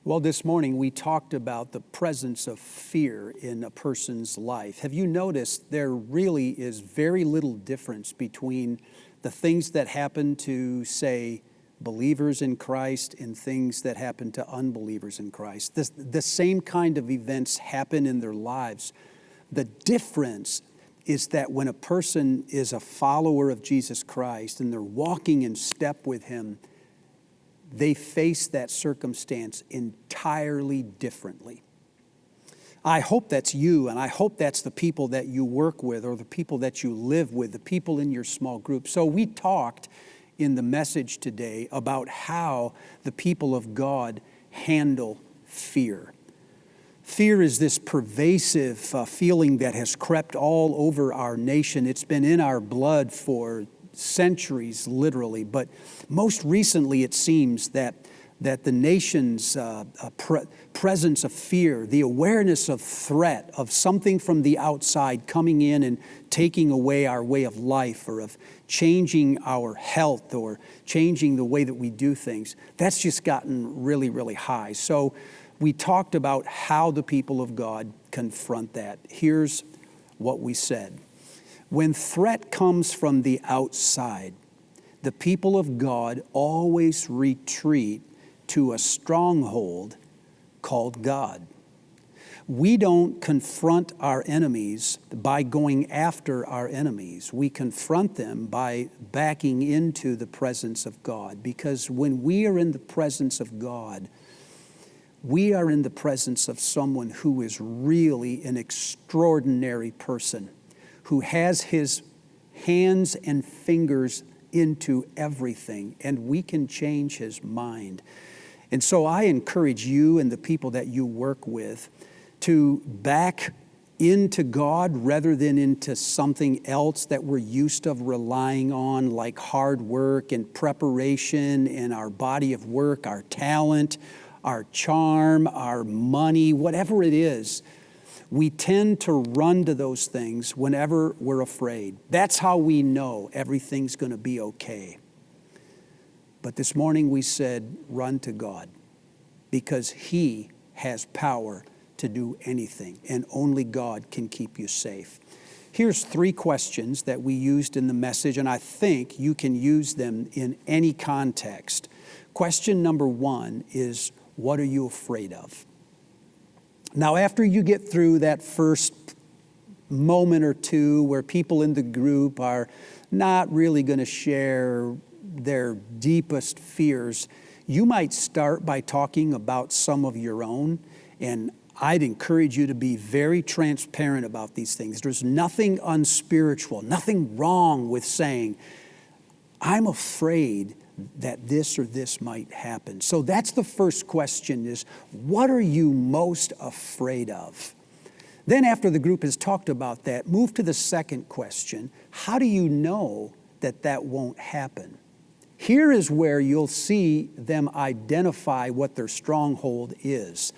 Well, this morning we talked about the presence of fear in a person's life. Have you noticed there really is very little difference between the things that happen to, say, believers in Christ and things that happen to unbelievers in Christ? The same kind of events happen in their lives. The difference is that when a person is a follower of Jesus Christ and they're walking in step with Him, they face that circumstance entirely differently. I hope that's you, and I hope that's the people that you work with or the people that you live with, the people in your small group. So we talked in the message today about how the people of God handle fear. Fear is this pervasive feeling that has crept all over our nation. It's been in our blood for centuries, literally, but most recently it seems that the nation's presence of fear, the awareness of threat, of something from the outside coming in and taking away our way of life or of changing our health or changing the way that we do things, that's just gotten really, really high. So we talked about how the people of God confront that. Here's what we said. When threat comes from the outside, the people of God always retreat to a stronghold called God. We don't confront our enemies by going after our enemies. We confront them by backing into the presence of God. Because when we are in the presence of God, we are in the presence of someone who is really an extraordinary person, who has his hands and fingers into everything, and we can change his mind. And so I encourage you and the people that you work with to back into God rather than into something else that we're used to relying on, like hard work and preparation and our body of work, our talent, our charm, our money, whatever it is. We tend to run to those things whenever we're afraid. That's how we know everything's going to be okay. But this morning we said, run to God, because He has power to do anything, and only God can keep you safe. Here's 3 questions that we used in the message, and I think you can use them in any context. Question number 1 is, what are you afraid of? Now, after you get through that first moment or two where people in the group are not really going to share their deepest fears, you might start by talking about some of your own. And I'd encourage you to be very transparent about these things. There's nothing unspiritual, nothing wrong with saying, I'm afraid that this or this might happen. So that's the first question, is what are you most afraid of? Then after the group has talked about that, move to the second question. How do you know that that won't happen? Here is where you'll see them identify what their stronghold is.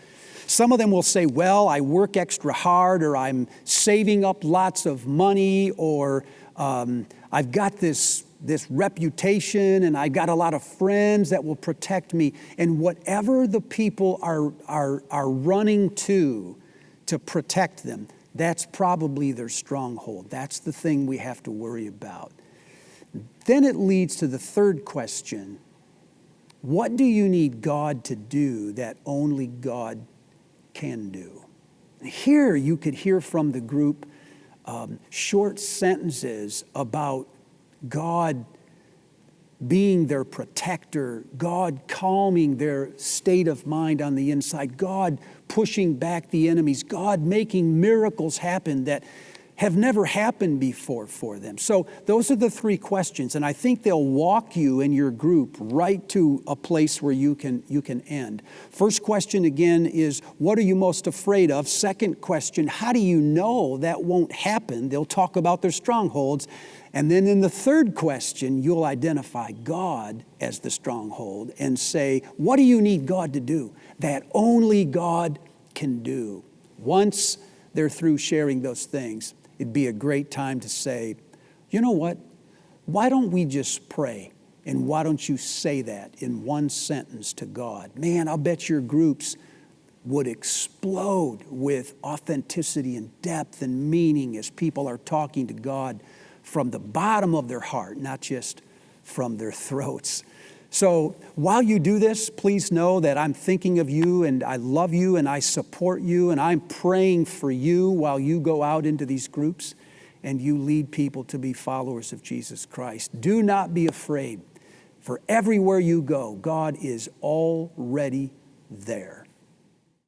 Some of them will say, well, I work extra hard, or I'm saving up lots of money, or I've got this reputation, and I got a lot of friends that will protect me. And whatever the people are running to protect them, that's probably their stronghold. That's the thing we have to worry about. Then it leads to the third question. What do you need God to do that only God can do? Here you could hear from the group short sentences about God being their protector, God calming their state of mind on the inside, God pushing back the enemies, God making miracles happen that have never happened before for them. So those are the 3 questions, and I think they'll walk you and your group right to a place where you can end. First question again is, what are you most afraid of? Second question, how do you know that won't happen? They'll talk about their strongholds. And then in the third question, you'll identify God as the stronghold and say, what do you need God to do that only God can do? Once they're through sharing those things, it'd be a great time to say, you know what? Why don't we just pray And why don't you say that in one sentence to God? Man, I'll bet your groups would explode with authenticity and depth and meaning as people are talking to God from the bottom of their heart, not just from their throats. So while you do this, please know that I'm thinking of you and I love you and I support you and I'm praying for you while you go out into these groups and you lead people to be followers of Jesus Christ. Do not be afraid, for everywhere you go, God is already there.